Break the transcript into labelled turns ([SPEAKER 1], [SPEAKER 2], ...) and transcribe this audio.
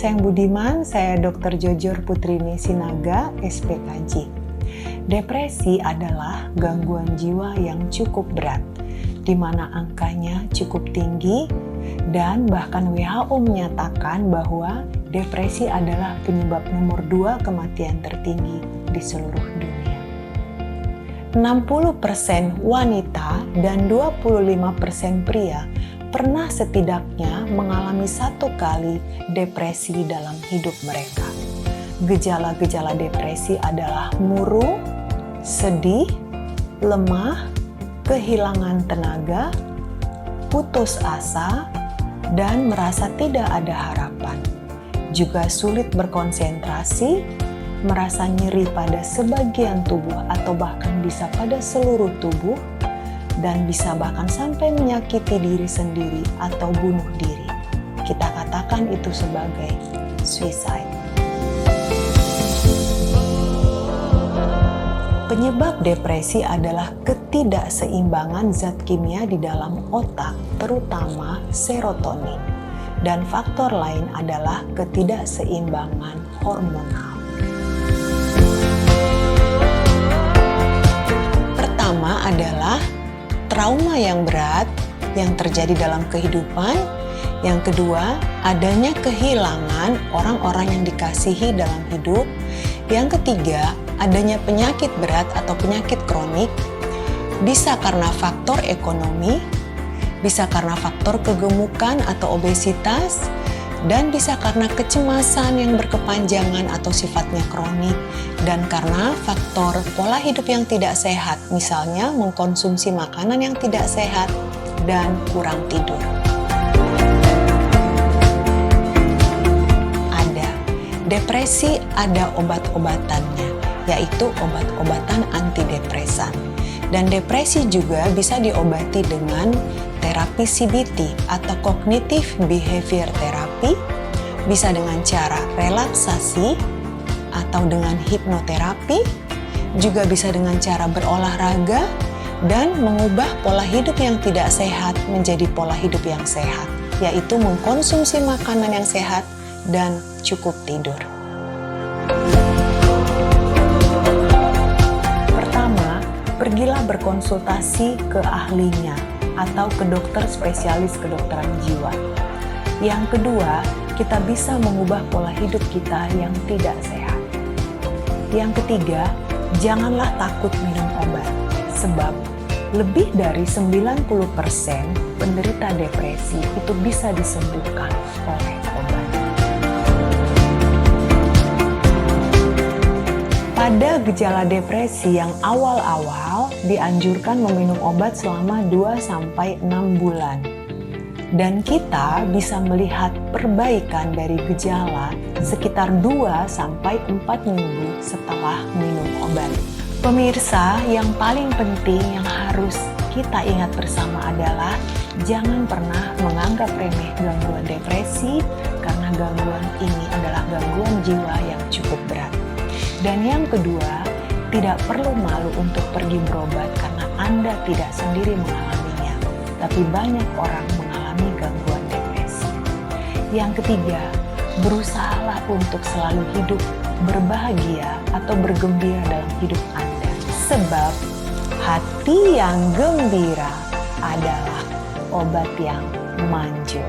[SPEAKER 1] pemirsa yang budiman, saya Dr. Jojor Putrini Sinaga, SPKJ. Depresi adalah gangguan jiwa yang cukup berat, di mana angkanya cukup tinggi, dan bahkan WHO menyatakan bahwa depresi adalah penyebab nomor 2 kematian tertinggi di seluruh dunia. 60% wanita dan 25% pria pernah setidaknya mengalami 1 kali depresi dalam hidup mereka. Gejala-gejala depresi adalah murung, sedih, lemah, kehilangan tenaga, putus asa, dan merasa tidak ada harapan. Juga sulit berkonsentrasi, merasa nyeri pada sebagian tubuh atau bahkan bisa pada seluruh tubuh, dan bisa bahkan sampai menyakiti diri sendiri atau bunuh diri. Kita katakan itu sebagai suicide. Penyebab depresi adalah ketidakseimbangan zat kimia di dalam otak, terutama serotonin. Dan faktor lain adalah ketidakseimbangan hormonal. Pertama adalah trauma yang berat yang terjadi dalam kehidupan. Yang kedua, adanya kehilangan orang-orang yang dikasihi dalam hidup. Yang ketiga, adanya penyakit berat atau penyakit kronik. Bisa karena faktor ekonomi, bisa karena faktor kegemukan atau obesitas, dan bisa karena kecemasan yang berkepanjangan atau sifatnya kronik, dan karena faktor pola hidup yang tidak sehat, misalnya mengkonsumsi makanan yang tidak sehat dan kurang tidur. Depresi ada obat-obatannya, yaitu obat-obatan antidepresan. Dan depresi juga bisa diobati dengan terapi CBT atau Cognitive Behavior Therapy, bisa dengan cara relaksasi atau dengan hipnoterapi, juga bisa dengan cara berolahraga dan mengubah pola hidup yang tidak sehat menjadi pola hidup yang sehat, yaitu mengkonsumsi makanan yang sehat dan cukup tidur. Pertama, pergilah berkonsultasi ke ahlinya atau ke dokter spesialis kedokteran jiwa. Yang kedua, kita bisa mengubah pola hidup kita yang tidak sehat. Yang ketiga, janganlah takut minum obat, sebab lebih dari 90% penderita depresi itu bisa disembuhkan oleh obat. Pada gejala depresi yang awal-awal dianjurkan meminum obat selama 2-6 bulan. Dan kita bisa melihat perbaikan dari gejala sekitar 2-4 minggu setelah minum obat. Pemirsa, yang paling penting yang harus kita ingat bersama adalah jangan pernah menganggap remeh gangguan depresi, karena gangguan ini adalah gangguan jiwa yang cukup berat. Dan yang kedua, tidak perlu malu untuk pergi berobat karena Anda tidak sendiri mengalaminya, tapi banyak orang mengalami gangguan depresi. Yang ketiga, berusahalah untuk selalu hidup berbahagia atau bergembira dalam hidup Anda. Sebab hati yang gembira adalah obat yang manjur.